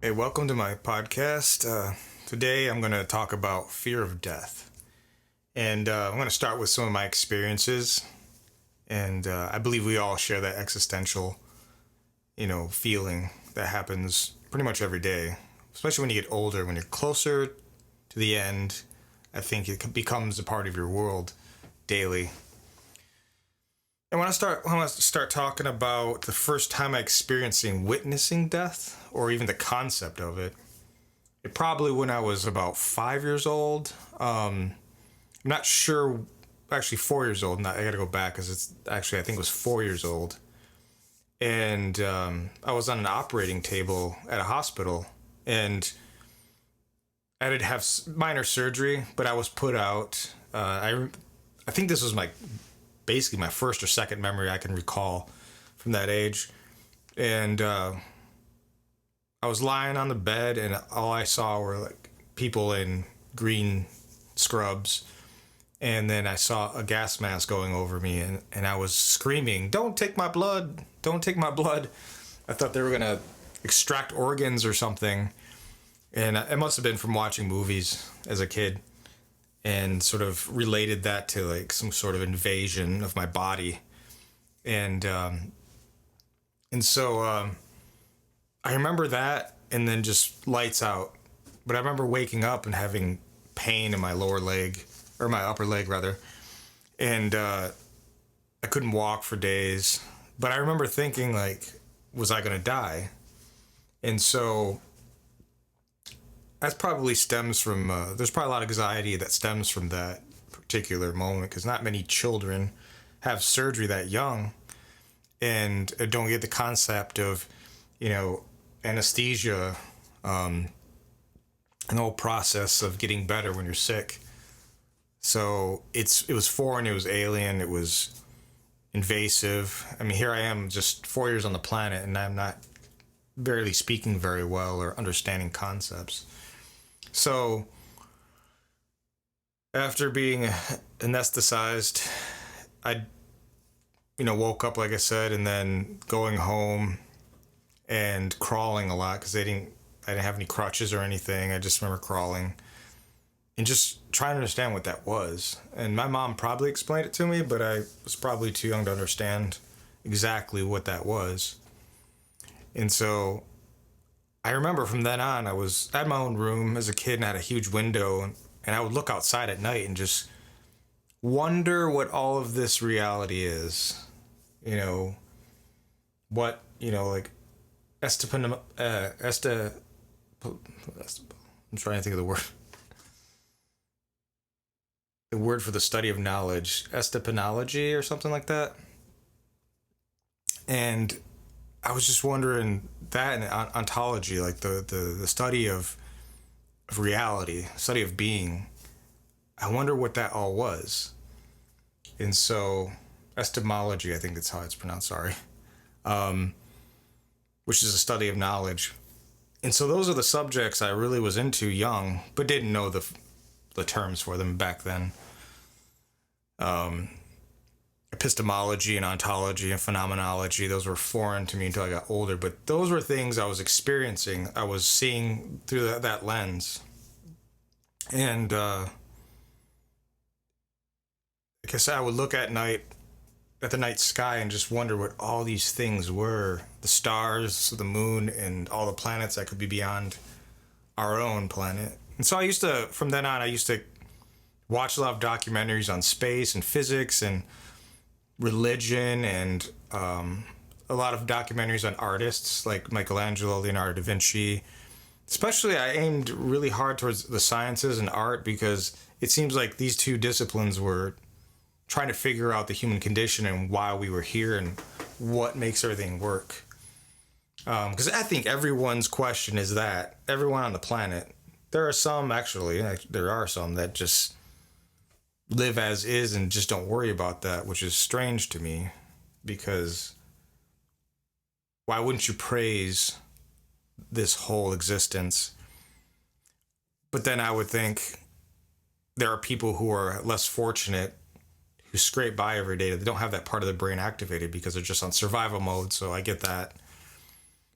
Hey, welcome to my podcast. Today I'm going to talk about fear of death. And I'm going to start with some of my experiences. And I believe we all share that existential, feeling that happens pretty much every day, especially when you get older, when you're closer to the end. I think it becomes a part of your world daily. And when I start talking about the first time I experiencing witnessing death, or even the concept of it, it probably when I was about 5 years old. I'm not sure, actually 4 years old. I got to go back because it's actually I think it was 4 years old, and I was on an operating table at a hospital, and I did have minor surgery, but I was put out. I think this was basically my first or second memory I can recall from that age. And I was lying on the bed, and all I saw were like people in green scrubs. And then I saw a gas mask going over me, and I was screaming, "Don't take my blood! Don't take my blood!" I thought they were going to extract organs or something. And it must have been from watching movies as a kid, and sort of related that to like some sort of invasion of my body. And so I remember that, and then just lights out. But I remember waking up and having pain in my lower leg, or my upper leg rather, and I couldn't walk for days. But I remember thinking, like, was I gonna die? And so that probably stems from, there's probably a lot of anxiety that stems from that particular moment, because not many children have surgery that young and don't get the concept of, anesthesia, and the whole process of getting better when you're sick. So it was foreign, it was alien, it was invasive. I mean, here I am just 4 years on the planet, and I'm not barely speaking very well or understanding concepts. So after being anesthetized, I, woke up, like I said, and then going home and crawling a lot, because I didn't have any crutches or anything. I just remember crawling and just trying to understand what that was. And my mom probably explained it to me, but I was probably too young to understand exactly what that was. And so I remember from then on, I had my own room as a kid and had a huge window, and I would look outside at night and just wonder what all of this reality is. What, like I'm trying to think of the word. The word for the study of knowledge, Estymology or something like that. And I was just wondering that, and ontology, like the study of reality, study of being. I wonder what that all was. And so, Estymology, I think that's how it's pronounced, sorry. Which is a study of knowledge. And so those are the subjects I really was into young, but didn't know the terms for them back then. Epistemology and ontology and phenomenology, those were foreign to me until I got older, but those were things I was experiencing, I was seeing through that lens. And like I said, I would look at the night sky and just wonder what all these things were, the stars, the moon, and all the planets that could be beyond our own planet. And so from then on, I used to watch a lot of documentaries on space and physics and religion, and a lot of documentaries on artists like Michelangelo, Leonardo da Vinci. Especially, I aimed really hard towards the sciences and art, because it seems like these two disciplines were trying to figure out the human condition and why we were here and what makes everything work. Because I think everyone's question is that. Everyone on the planet. There are some that just live as is and just don't worry about that, which is strange to me, because why wouldn't you praise this whole existence? But then I would think there are people who are less fortunate, who scrape by every day, they don't have that part of the brain activated because they're just on survival mode. So I get that.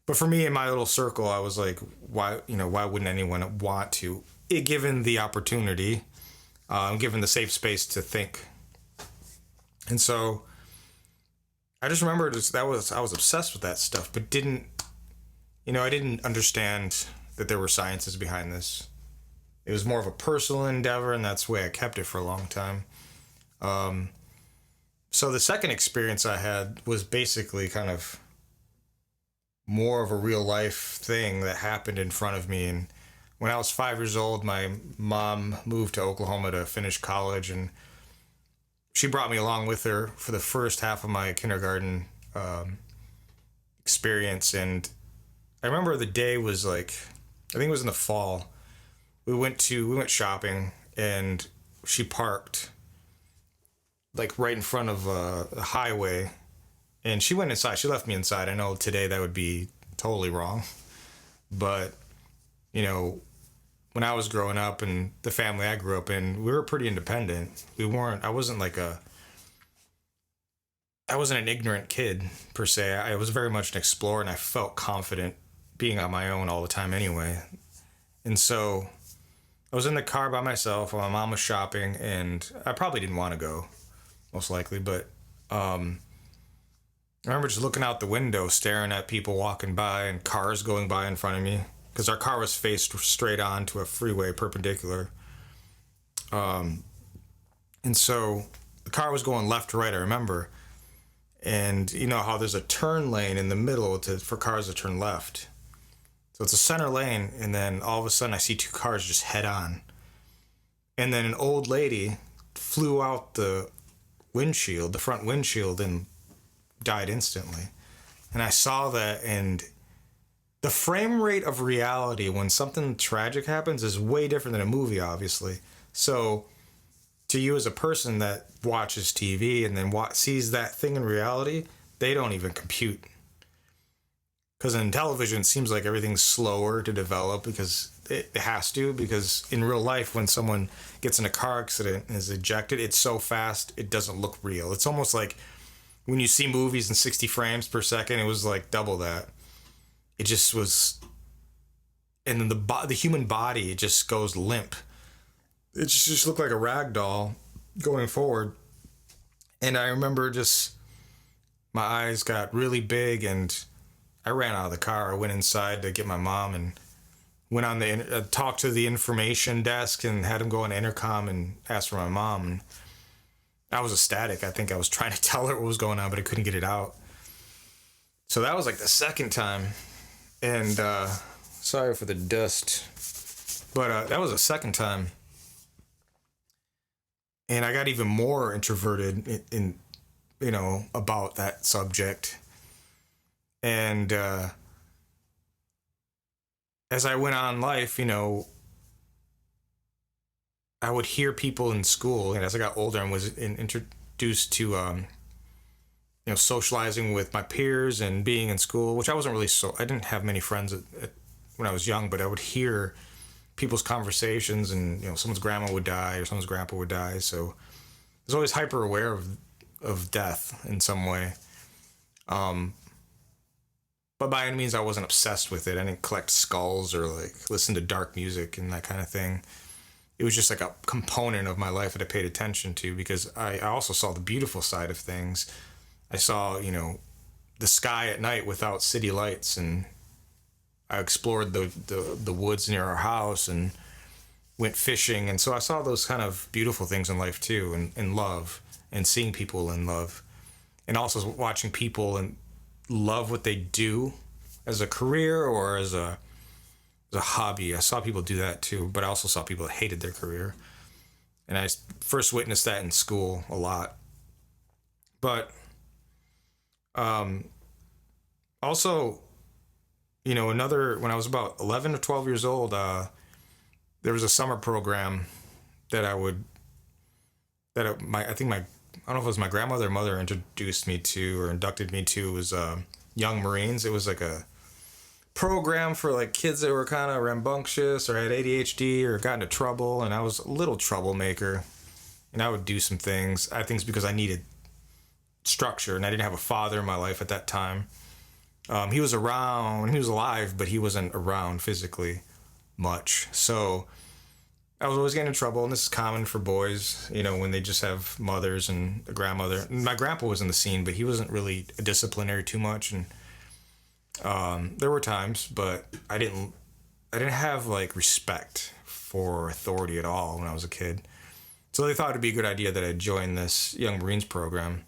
But for me, in my little circle, I was like, why wouldn't anyone want to, given the opportunity, given the safe space to think? And so I just remember I was obsessed with that stuff, but I didn't understand that there were sciences behind this. It was more of a personal endeavor, and that's the way I kept it for a long time. So the second experience I had was basically kind of more of a real life thing that happened in front of me. And when I was 5 years old, my mom moved to Oklahoma to finish college, and she brought me along with her for the first half of my kindergarten experience. And I remember the day was like, I think it was in the fall. We went shopping, and she parked like right in front of the highway, and she went inside. She left me inside. I know today that would be totally wrong, but when I was growing up and the family I grew up in, we were pretty independent. I wasn't an ignorant kid per se. I was very much an explorer, and I felt confident being on my own all the time anyway. And so I was in the car by myself while my mom was shopping, and I probably didn't want to go, most likely, but I remember just looking out the window, staring at people walking by and cars going by in front of me, because our car was faced straight on to a freeway perpendicular. And so the car was going left to right, I remember. And you know how there's a turn lane in the middle for cars to turn left. So it's a center lane, and then all of a sudden I see two cars just head on. And then an old lady flew out the front windshield, and died instantly. And I saw that, and the frame rate of reality when something tragic happens is way different than a movie, obviously. So to you as a person that watches TV and then sees that thing in reality, they don't even compute. Because in television, it seems like everything's slower to develop because it has to. Because in real life, when someone gets in a car accident and is ejected, it's so fast, it doesn't look real. It's almost like when you see movies in 60 frames per second, it was like double that. It just was. And then the human body, it just goes limp. It just looked like a rag doll going forward. And I remember my eyes got really big, and I ran out of the car. I went inside to get my mom and went on talked to the information desk and had him go on the intercom and ask for my mom. And I was ecstatic. I think I was trying to tell her what was going on, but I couldn't get it out. So that was like the second time. And sorry for the dust. But that was the second time. And I got even more introverted in about that subject. And as I went on in life, I would hear people in school, and as I got older and was introduced to, socializing with my peers and being in school, which I wasn't really I didn't have many friends when I was young, but I would hear people's conversations, and someone's grandma would die or someone's grandpa would die. So I was always hyper aware of death in some way. But by any means, I wasn't obsessed with it. I didn't collect skulls or listen to dark music and that kind of thing. It was just like a component of my life that I paid attention to, because I also saw the beautiful side of things. I saw, the sky at night without city lights, and I explored the woods near our house and went fishing. And so I saw those kind of beautiful things in life too, and in love, and seeing people in love, and also watching people and love what they do as a career or as a hobby. I saw people do that too, but I also saw people that hated their career. And I first witnessed that in school a lot. But also, when I was about 11 or 12 years old, there was a summer program that I don't know if it was my grandmother or mother introduced me to or inducted me to. It was Young Marines. It was like a program for kids that were kind of rambunctious or had ADHD or got into trouble, and I was a little troublemaker, and I would do some things. I think it's because I needed structure, and I didn't have a father in my life at that time. He was around, he was alive, but he wasn't around physically much. So I was always getting in trouble, and this is common for boys, when they just have mothers and a grandmother. My grandpa was in the scene, but he wasn't really a disciplinary too much, and there were times, but I didn't have like respect for authority at all when I was a kid. So they thought it'd be a good idea that I join this Young Marines program,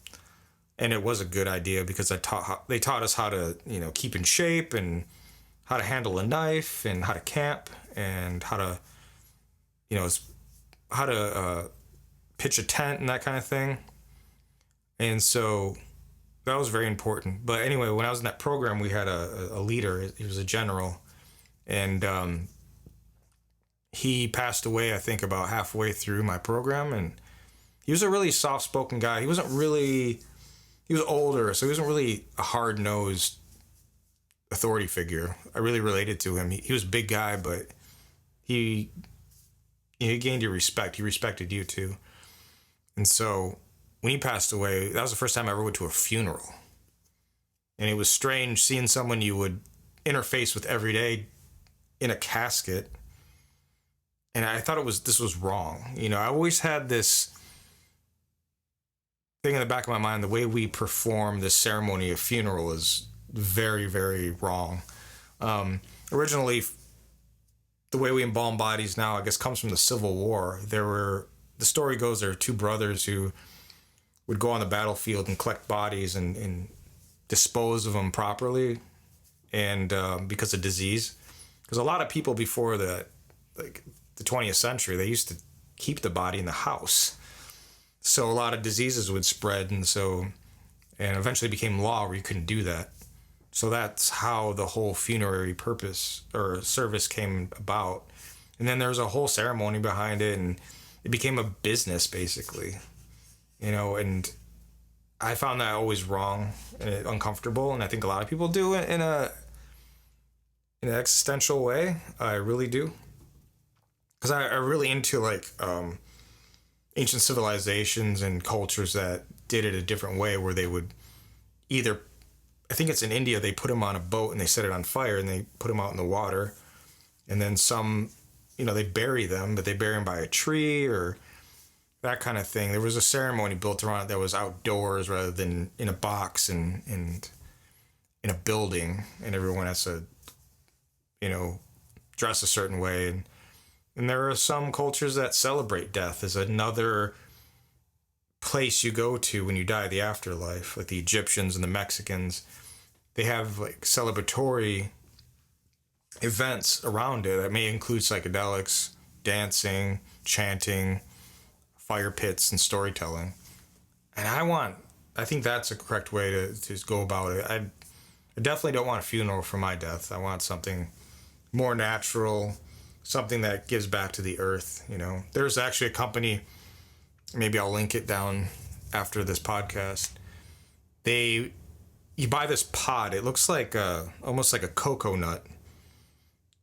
and it was a good idea because they taught us how to keep in shape and how to handle a knife and how to camp and how to pitch a tent and that kind of thing. And so that was very important. But anyway, when I was in that program, we had a leader. He was a general, and he passed away, I think, about halfway through my program. And he was a really soft-spoken guy. He was older, so he wasn't really a hard-nosed authority figure. I really related to him. He was a big guy, but he gained your respect. He respected you too. And so when he passed away, that was the first time I ever went to a funeral. And it was strange seeing someone you would interface with every day in a casket. And I thought this was wrong. I always had this thing in the back of my mind, the way we perform this ceremony of funeral is very, very wrong. Originally, the way we embalm bodies now, I guess, comes from the Civil War. The story goes, there were two brothers who would go on the battlefield and collect bodies and dispose of them properly, and because of disease. Because a lot of people before the 20th century, they used to keep the body in the house. So a lot of diseases would spread, and eventually it became law where you couldn't do that. So that's how the whole funerary purpose or service came about. And then there was a whole ceremony behind it, and it became a business basically, and I found that always wrong and uncomfortable. And I think a lot of people do it in an existential way. I really do. Because I'm really into ancient civilizations and cultures that did it a different way, where they would either, I think it's in India, they put them on a boat and they set it on fire and they put them out in the water. And then some, they bury them, but they bury them by a tree or that kind of thing. There was a ceremony built around it that was outdoors rather than in a box and in a building, and everyone has to, dress a certain way. And there are some cultures that celebrate death as another place you go to when you die, the afterlife, like the Egyptians and the Mexicans. They have celebratory events around it that may include psychedelics, dancing, chanting, fire pits, and storytelling. And I think that's a correct way to go about it. I definitely don't want a funeral for my death. I want something more natural, something that gives back to the earth. There's actually a company, maybe I'll link it down after this podcast. You buy this pod. It looks like almost like a cocoa nut,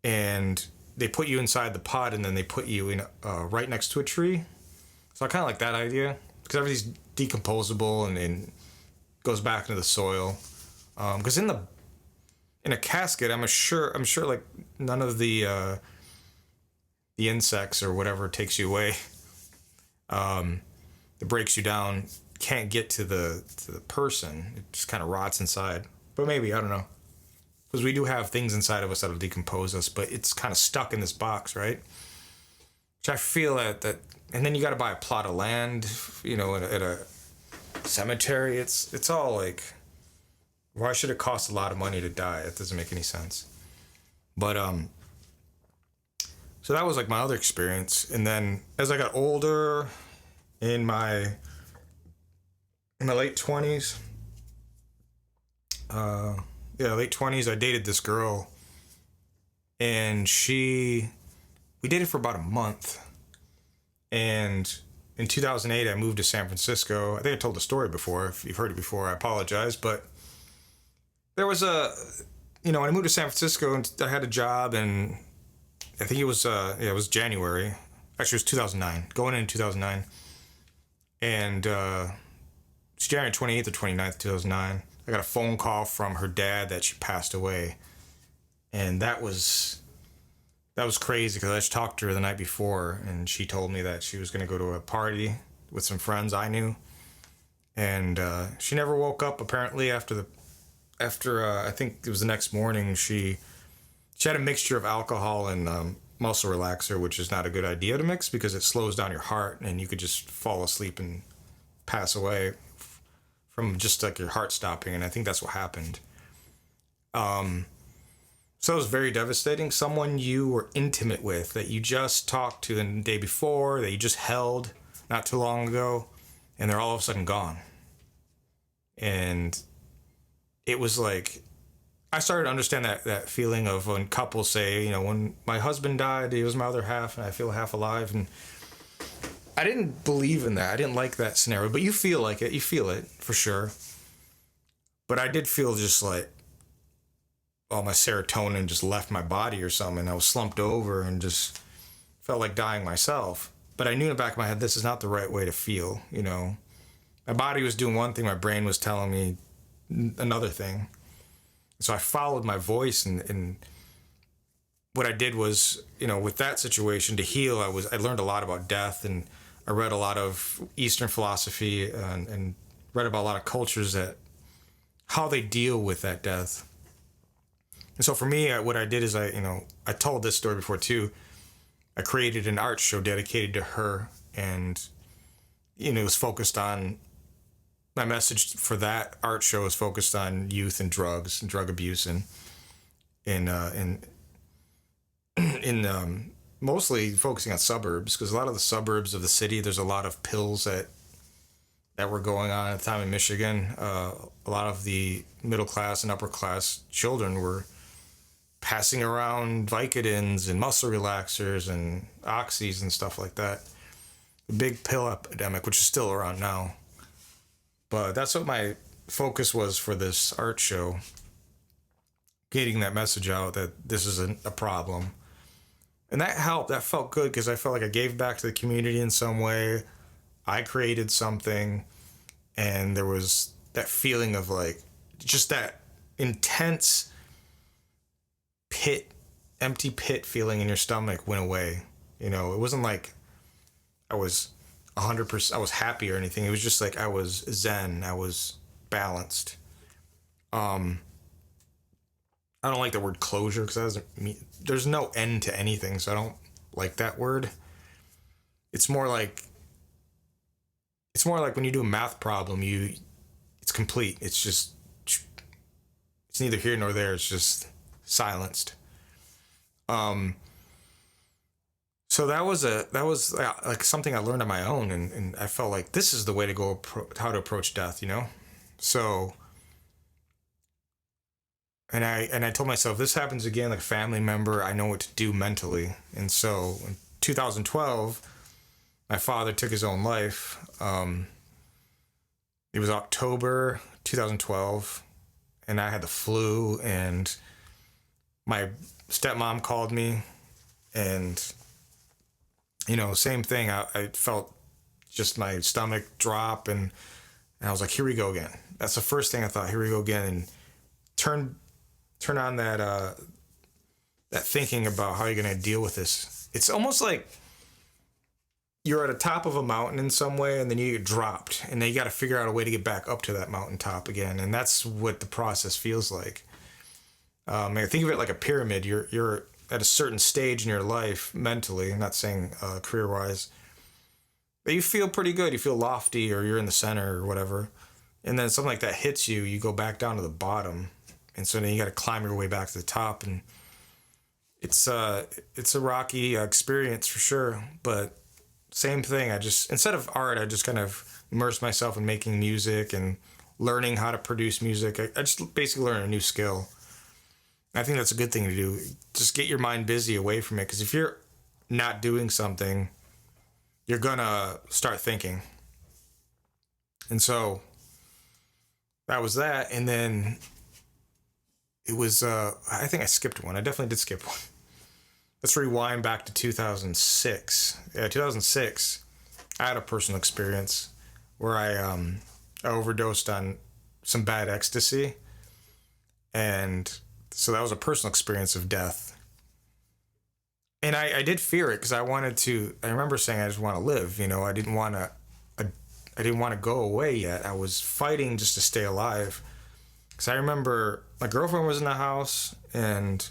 and they put you inside the pod, and then they put you in right next to a tree. So I kind of like that idea because everything's decomposable and goes back into the soil. Because in a casket, I'm sure like none of the insects or whatever takes you away, that breaks you down, can't get to the person. It just kind of rots inside. But maybe, I don't know. Because we do have things inside of us that'll decompose us, but it's kind of stuck in this box, right? Which I feel that and then you got to buy a plot of land, at a cemetery. It's all like, why should it cost a lot of money to die? It doesn't make any sense. But so that was like my other experience. And then as I got older, in my late 20s, late 20s, I dated this girl, and we dated for about a month. And in 2008, I moved to San Francisco. I think I told the story before. If you've heard it before, I apologize. But there was when I moved to San Francisco, and I had a job, and I think it was January. Actually, it was 2009. Going in 2009. And it's January 28th or 29th, 2009. I got a phone call from her dad that she passed away, and that was crazy because I just talked to her the night before, and she told me that she was going to go to a party with some friends I knew, and she never woke up apparently after I think it was the next morning. She had a mixture of alcohol and muscle relaxer, which is not a good idea to mix because it slows down your heart and you could just fall asleep and pass away from just like your heart stopping. And I think that's what happened. So it was very devastating. Someone you were intimate with, that you just talked to the day before, that you just held not too long ago, and they're all of a sudden gone. And it was like, I started to understand that feeling of when couples say, you know, when my husband died, he was my other half, and I feel half alive. And I didn't believe in that. I didn't like that scenario, but you feel like it. You feel it for sure. But I did feel just like, all my serotonin just left my body or something. I was slumped over and just felt like dying myself. But I knew in the back of my head, this is not the right way to feel, you know. My body was doing one thing, my brain was telling me another thing. So I followed my voice, and what I did was, you know, with that situation to heal, I learned a lot about death, and I read a lot of Eastern philosophy and read about a lot of cultures that how they deal with that death. And so for me, what I did is I told this story before too. I created an art show dedicated to her, and it was focused on, my message for that art show is focused on youth and drugs and drug abuse, and mostly focusing on suburbs, because a lot of the suburbs of the city, there's a lot of pills that were going on at the time in Michigan. A lot of the middle class and upper class children were passing around Vicodins and muscle relaxers and oxys and stuff like that. The big pill epidemic, which is still around now. But that's what my focus was for this art show, getting that message out that this is a problem. And that helped. That felt good because I felt like I gave back to the community in some way. I created something, and there was that feeling of like, just that intense empty pit feeling in your stomach went away. It wasn't like I was 100%, I was happy or anything. It was just like I was zen, I was balanced. I don't like the word closure because that doesn't mean, there's no end to anything, so I don't like that word. It's more like when you do a math problem, it's complete. It's just, it's neither here nor there. It's just silenced. So that was like something I learned on my own, and I felt like this is the way to go, how to approach death, So, and I told myself, if this happens again, like a family member, I know what to do mentally. And so in 2012, my father took his own life. It was October 2012, and I had the flu, and my stepmom called me, and same thing. I felt just my stomach drop, and I was like, here we go again. That's the first thing I thought, here we go again. And turn on that thinking about how you're going to deal with this. It's almost like you're at the top of a mountain in some way, and then you get dropped, and then you got to figure out a way to get back up to that mountaintop again. And that's what the process feels like. I think of it like a pyramid. You're at a certain stage in your life mentally. I'm not saying career-wise, but you feel pretty good. You feel lofty, or you're in the center or whatever. And then something like that hits you, you go back down to the bottom. And so then you got to climb your way back to the top. And it's a rocky experience for sure. But same thing. Instead of art, I just kind of immersed myself in making music and learning how to produce music. I just basically learned a new skill. I think that's a good thing to do. Just get your mind busy away from it. Because if you're not doing something, you're going to start thinking. And so that was that. And then it was, I think I skipped one. I definitely did skip one. Let's rewind back to 2006. Yeah, 2006, I had a personal experience where I overdosed on some bad ecstasy. And so that was a personal experience of death. And I did fear it because I remember saying I just want to live, I didn't want to go away yet. I was fighting just to stay alive. Because I remember my girlfriend was in the house, and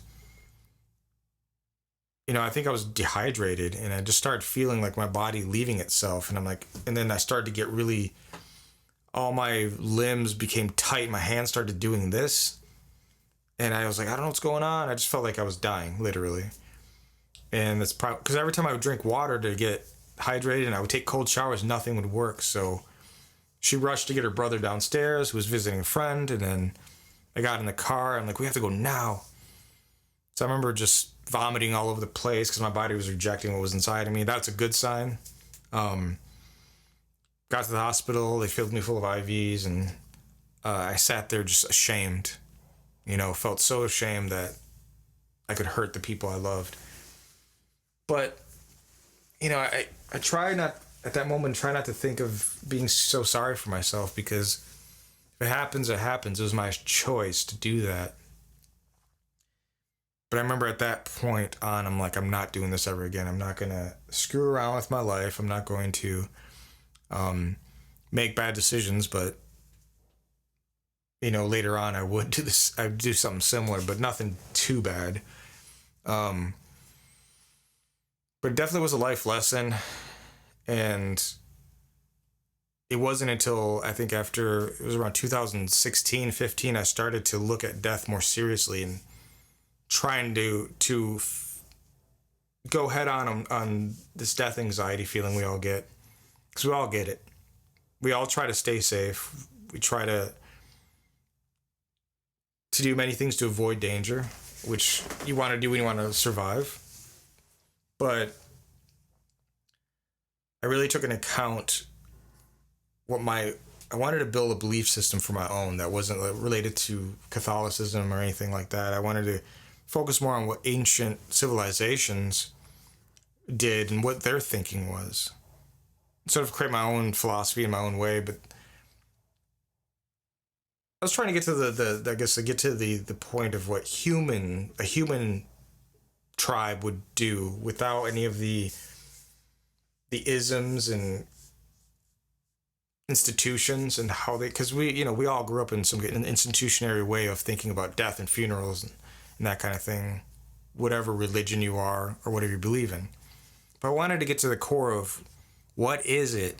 I think I was dehydrated, and I just started feeling like my body leaving itself. And and then I started to get all my limbs became tight. My hands started doing this. And I was like, I don't know what's going on. I just felt like I was dying, literally. And that's probably because every time I would drink water to get hydrated and I would take cold showers, nothing would work. So she rushed to get her brother downstairs, who was visiting a friend. And then I got in the car. I'm like, we have to go now. So I remember just vomiting all over the place because my body was rejecting what was inside of me. That's a good sign. Got to the hospital. They filled me full of IVs. And I sat there just ashamed. Felt so ashamed that I could hurt the people I loved. But, I try not, at that moment, try not to think of being so sorry for myself, because if it happens, it happens. It was my choice to do that. But I remember at that point on, I'm like, I'm not doing this ever again. I'm not going to screw around with my life. I'm not going to make bad decisions, but later on I would do this. I'd do something similar, but nothing too bad. But it definitely was a life lesson. And it wasn't until I think after it was around 2016, 15, I started to look at death more seriously and trying to go head on this death anxiety feeling we all get. Because we all get it. We all try to stay safe. We try to do many things to avoid danger, which you want to do when you want to survive. But I really took into account I wanted to build a belief system for my own that wasn't related to Catholicism or anything like that. I wanted to focus more on what ancient civilizations did and what their thinking was. Sort of create my own philosophy in my own way, but I was trying to get to the point of what a human tribe would do without any of the isms and institutions, and how because we all grew up in an institutionary way of thinking about death and funerals and that kind of thing, whatever religion you are or whatever you believe in. But I wanted to get to the core of what is it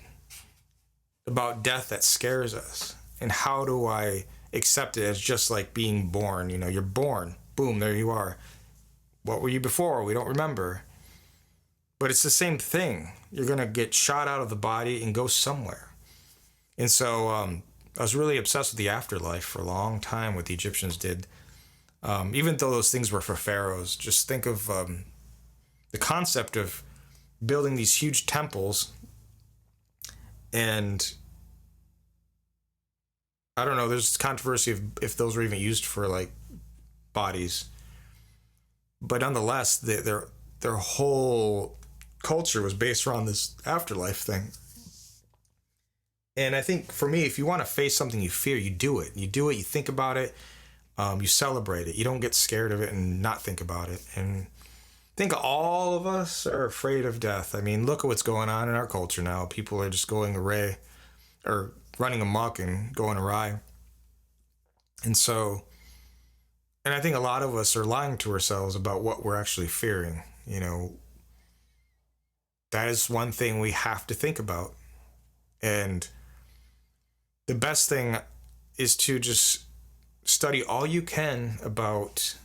about death that scares us, and how do I accept it as just like being born? You're born, boom, there you are. What were you before? We don't remember. But it's the same thing. You're going to get shot out of the body and go somewhere. And so I was really obsessed with the afterlife for a long time, what the Egyptians did. Even though those things were for pharaohs, just think of the concept of building these huge temples. And I don't know, there's controversy if those were even used for like bodies. But nonetheless, their whole culture was based around this afterlife thing. And I think for me, if you want to face something you fear, you do it. You do it, you think about it, you celebrate it. You don't get scared of it and not think about it. And I think all of us are afraid of death. I mean, look at what's going on in our culture now. People are just going awry or running amok and going awry. And I think a lot of us are lying to ourselves about what we're actually fearing. That is one thing we have to think about. And the best thing is to just study all you can about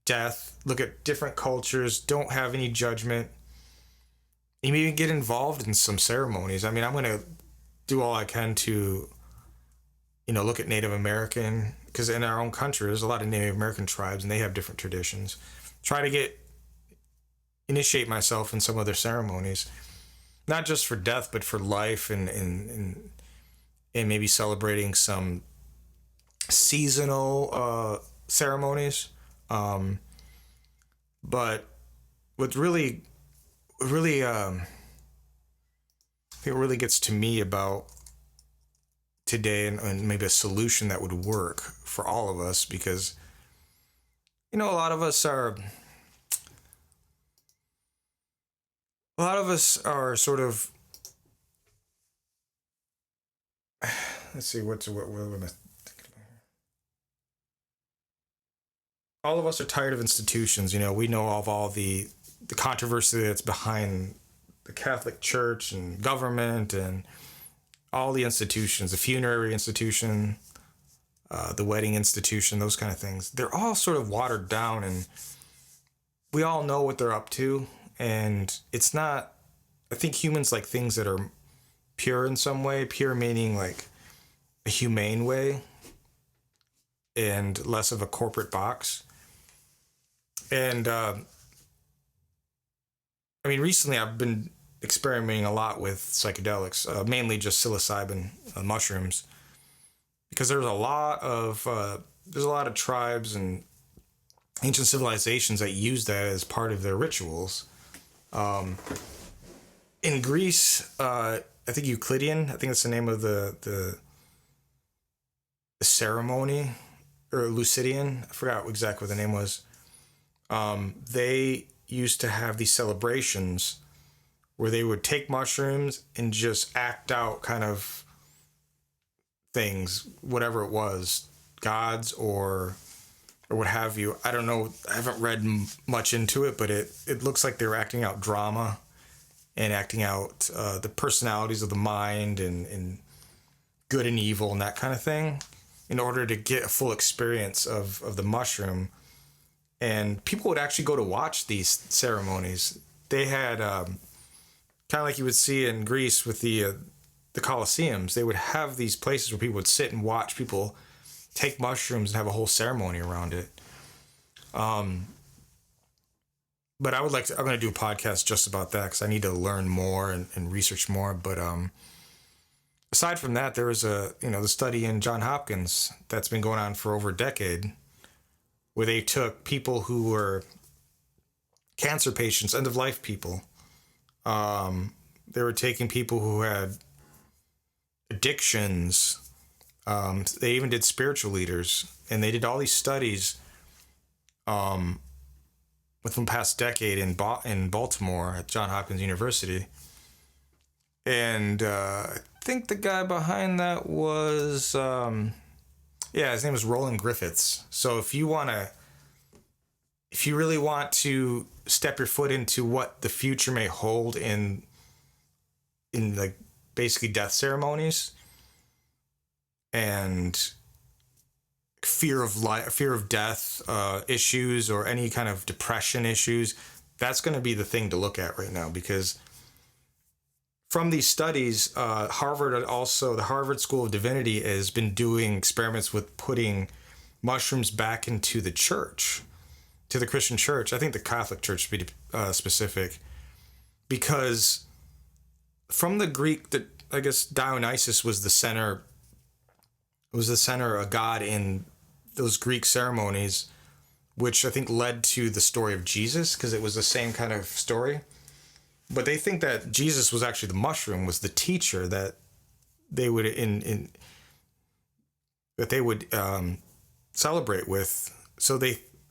death, look at different cultures, don't have any judgment. You maybe get involved in some ceremonies. I mean, I'm going to do all I can to, look at Native American, because in our own country, there's a lot of Native American tribes and they have different traditions. Try to initiate myself in some of their ceremonies, not just for death, but for life and maybe celebrating some seasonal ceremonies. But what really, I think what really gets to me about today, and maybe a solution that would work for all of us, because a lot of us are sort of, let's see, what am I thinking about here? All of us are tired of institutions. We know of all the controversy that's behind the Catholic Church and government and all the institutions, the funerary institution, the wedding institution, those kind of things. They're all sort of watered down, and we all know what they're up to. And it's not, I think humans like things that are pure in some way, pure meaning like a humane way and less of a corporate box. And recently I've been experimenting a lot with psychedelics, mainly just psilocybin mushrooms, because there's a lot of tribes and ancient civilizations that use that as part of their rituals. In Greece, I think Euclidean, I think that's the name of the ceremony, or Lucidian, I forgot exactly what the name was. They used to have these celebrations where they would take mushrooms and just act out kind of things, whatever it was, gods or what have you. I don't know. I haven't read much into it, but it looks like they were acting out drama and acting out the personalities of the mind and good and evil and that kind of thing, in order to get a full experience of the mushroom. And people would actually go to watch these ceremonies. They had kind of like you would see in Greece with the Colosseums. They would have these places where people would sit and watch people take mushrooms and have a whole ceremony around it. But I'm going to do a podcast just about that, because I need to learn more and research more. But aside from that, there was the study in Johns Hopkins that's been going on for over a decade, where they took people who were cancer patients, end of life people. They were taking people who had addictions. They even did spiritual leaders, and they did all these studies within the past decade in Baltimore at Johns Hopkins University. And I think the guy behind that was, his name was Roland Griffiths. So if you really want to step your foot into what the future may hold in like basically death ceremonies and fear of death issues, or any kind of depression issues, that's going to be the thing to look at right now. Because from these studies, the Harvard School of Divinity has been doing experiments with putting mushrooms back into the church, to the Christian church. I think the Catholic Church, to be specific, because from the Greek, that I guess Dionysus was the center. Was the center, a god in those Greek ceremonies, which I think led to the story of Jesus, because it was the same kind of story. But they think that Jesus was actually the mushroom, was the teacher that they would celebrate with. So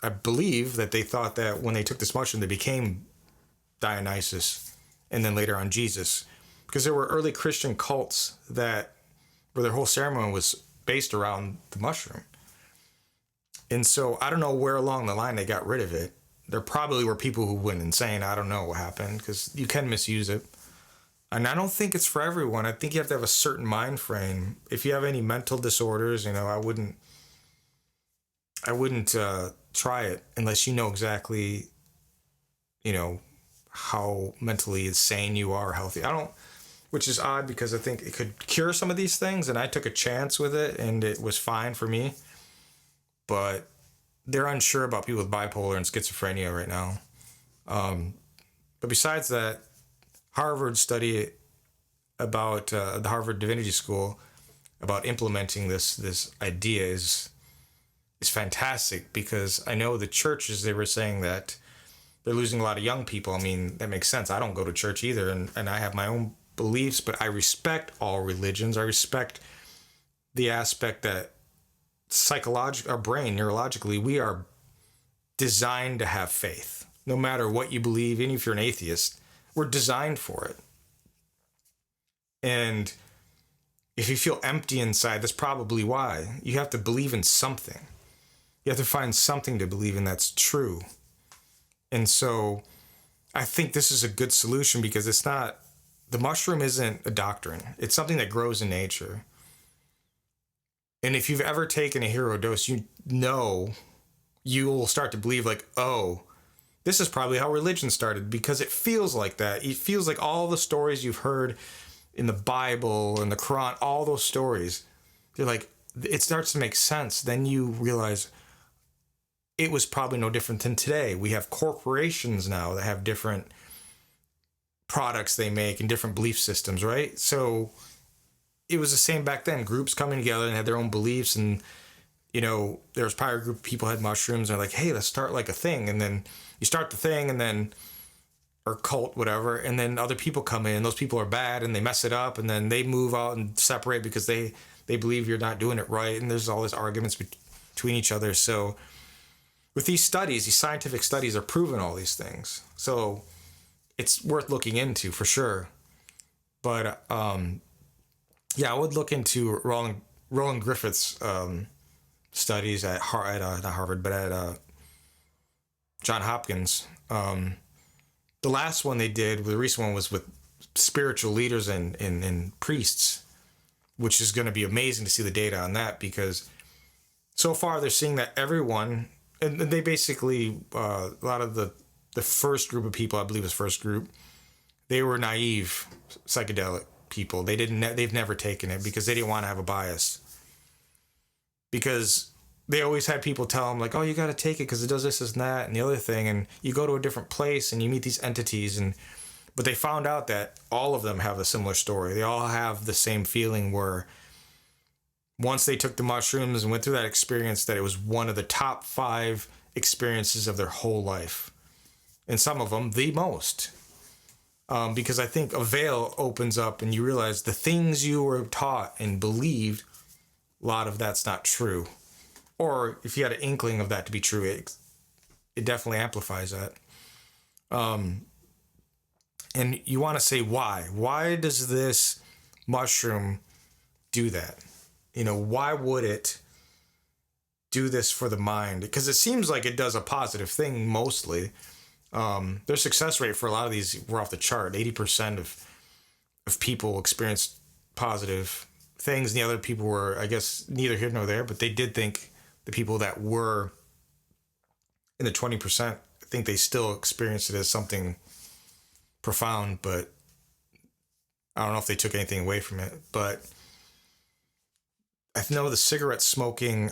I believe that they thought that when they took this mushroom, they became Dionysus, and then later on Jesus, because there were early Christian cults where their whole ceremony was based around the mushroom. And so I don't know where along the line they got rid of it. There probably were people who went insane. I don't know what happened, because you can misuse it. And I don't think it's for everyone. I think you have to have a certain mind frame. If you have any mental disorders, I wouldn't try it unless you know exactly, how mentally sane you are, healthy. Which is odd, because I think it could cure some of these things, and I took a chance with it, and it was fine for me. But they're unsure about people with bipolar and schizophrenia right now. But besides that, Harvard study about the Harvard Divinity School about implementing this idea is fantastic, because I know the churches, they were saying that they're losing a lot of young people. I mean, that makes sense. I don't go to church either, and I have my own beliefs, but I respect all religions. I respect the aspect that our brain, neurologically, we are designed to have faith. No matter what you believe, even if you're an atheist, we're designed for it. And if you feel empty inside, that's probably why. You have to believe in something. You have to find something to believe in that's true. And so I think this is a good solution because the mushroom isn't a doctrine. It's something that grows in nature. And if you've ever taken a Herodose, you know you will start to believe like, oh, this is probably how religion started, because it feels like that. It feels like all the stories you've heard in the Bible and the Quran, all those stories, they're like, it starts to make sense. Then you realize it was probably no different than today. We have corporations now that have different products they make and different belief systems, right? So it was the same back then. Groups coming together and had their own beliefs, and there was probably a group of people who had mushrooms and they're like, hey, let's start like a thing. And then you start the thing, and then, or cult, whatever, and then other people come in. Those people are bad and they mess it up, and then they move out and separate because they believe you're not doing it right. And there's all these arguments between each other. So with these studies, these scientific studies are proving all these things. So it's worth looking into for sure. But I would look into Roland Griffith's studies at not Harvard, but at John Hopkins. The last one they did, the recent one, was with spiritual leaders and priests, which is going to be amazing to see the data on that, because so far they're seeing that everyone, and they basically, a lot of the first group of people, I believe was first group, they were naive psychedelic people. They've never taken it because they didn't want to have a bias. Because they always had people tell them like, oh, you got to take it because it does this and that and the other thing. And you go to a different place and you meet these entities. But they found out that all of them have a similar story. They all have the same feeling where once they took the mushrooms and went through that experience, that it was one of the top 5 experiences of their whole life. And some of them the most. Because I think a veil opens up and you realize the things you were taught and believed, a lot of that's not true. Or if you had an inkling of that to be true, it definitely amplifies that. And you want to say why? Why does this mushroom do that? Why would it do this for the mind? Because it seems like it does a positive thing mostly. Their success rate for a lot of these were off the chart. 80% of people experienced positive things, and the other people were, I guess, neither here nor there, but they did think the people that were in the 20%, I think they still experienced it as something profound, but I don't know if they took anything away from it. But I know the cigarette smoking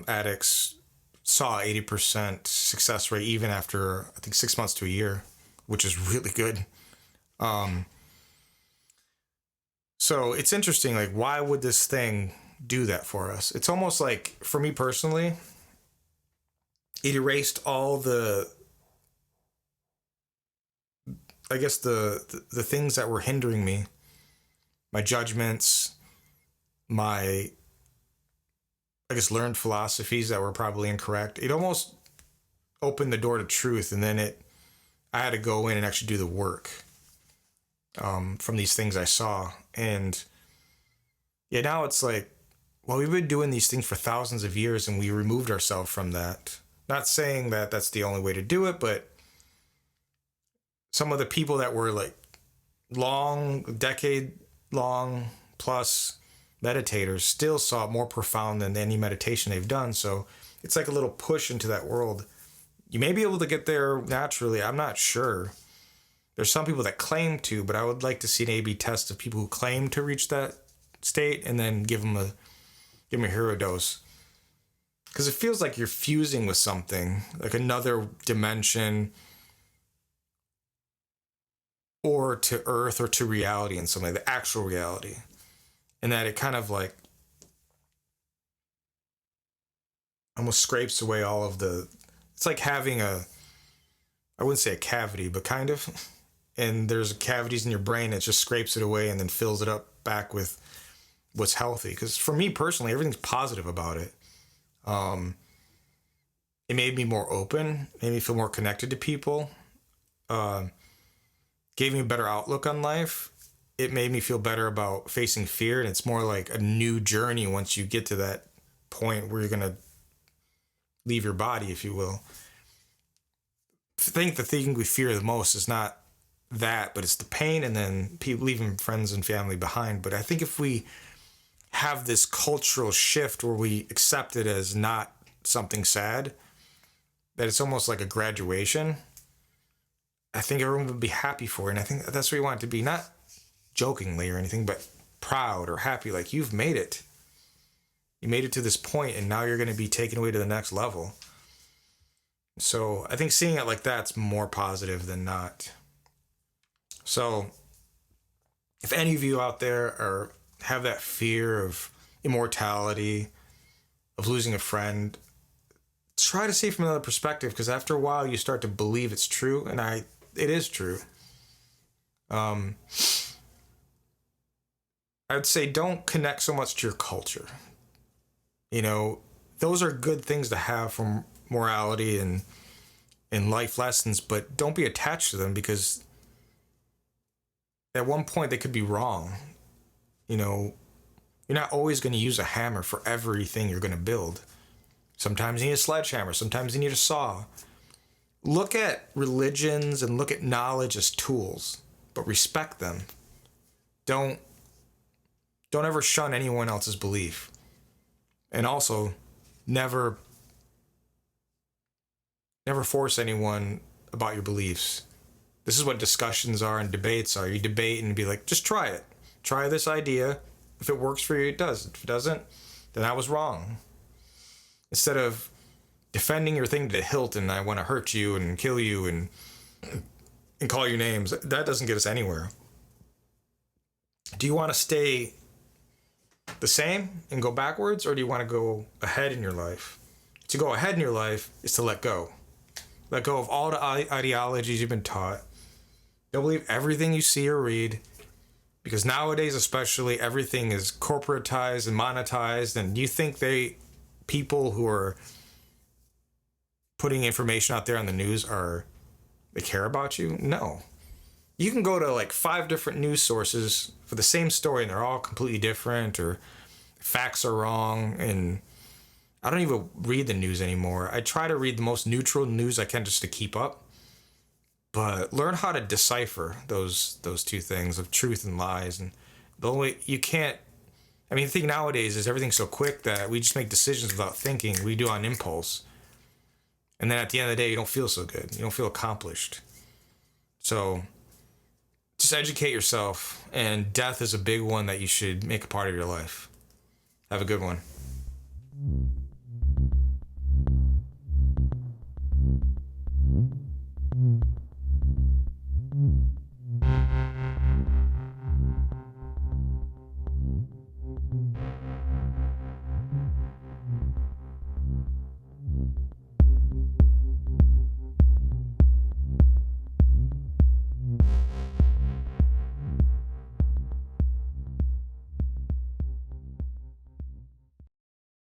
addicts saw 80% success rate even after, I think, 6 months to a year, which is really good. So it's interesting, like, why would this thing do that for us? It's almost like, for me personally, it erased all the things that were hindering me, my judgments, my, learned philosophies that were probably incorrect. It almost opened the door to truth, and then I had to go in and actually do the work from these things I saw. And yeah, now it's like, well, we've been doing these things for thousands of years, and we removed ourselves from that. Not saying that that's the only way to do it, but some of the people that were like decade-long plus meditators still saw it more profound than any meditation they've done. So it's like a little push into that world. You may be able to get there naturally. I'm not sure. There's some people that claim to, but I would like to see an A/B test of people who claim to reach that state, and then give them a Herodose. Because it feels like you're fusing with something, like another dimension, or to earth, or to reality in some way, the actual reality. And that it kind of like almost scrapes away all of it's like having I wouldn't say a cavity, but kind of. And there's cavities in your brain, it just scrapes it away and then fills it up back with what's healthy. Because for me personally, everything's positive about it. It made me more open, made me feel more connected to people, gave me a better outlook on life. It made me feel better about facing fear, and it's more like a new journey once you get to that point where you're going to leave your body, if you will. I think the thing we fear the most is not that, but it's the pain and then people leaving friends and family behind. But I think if we have this cultural shift where we accept it as not something sad, that it's almost like a graduation, I think everyone would be happy for it. And I think that's what we want it to be, not jokingly or anything, but proud or happy, like you've made it. You made it to this point, and now you're going to be taken away to the next level. So I think seeing it like that's more positive than not. So if any of you out there have that fear of immortality, of losing a friend, try to see it from another perspective, because after a while you start to believe it's true, and it is true. I'd say don't connect so much to your culture. You know, those are good things to have from morality and life lessons, but don't be attached to them, because at one point they could be wrong. You know, you're not always going to use a hammer for everything you're going to build. Sometimes you need a sledgehammer. Sometimes you need a saw. Look at religions and look at knowledge as tools, but respect them. Don't ever shun anyone else's belief. And also, never force anyone about your beliefs. This is what discussions are and debates are. You debate and be like, just try it. Try this idea. If it works for you, it does. If it doesn't, then I was wrong. Instead of defending your thing to the hilt and I want to hurt you and kill you and call you names, that doesn't get us anywhere. Do you want to stay the same and go backwards, or do you want to go ahead in your life? To go ahead in your life is to let go. Let go of all the ideologies you've been taught. Don't believe everything you see or read, because nowadays especially everything is corporatized and monetized, and you think people who are putting information out there on the news they care about you? No. You can go to like 5 different news sources for the same story and they're all completely different, or facts are wrong. And I don't even read the news anymore. I try to read the most neutral news I can just to keep up. But learn how to decipher those two things of truth and lies. And the only the thing nowadays is everything's so quick that we just make decisions without thinking. We do on impulse. And then at the end of the day, you don't feel so good. You don't feel accomplished. So just educate yourself. And death is a big one that you should make a part of your life. Have a good one.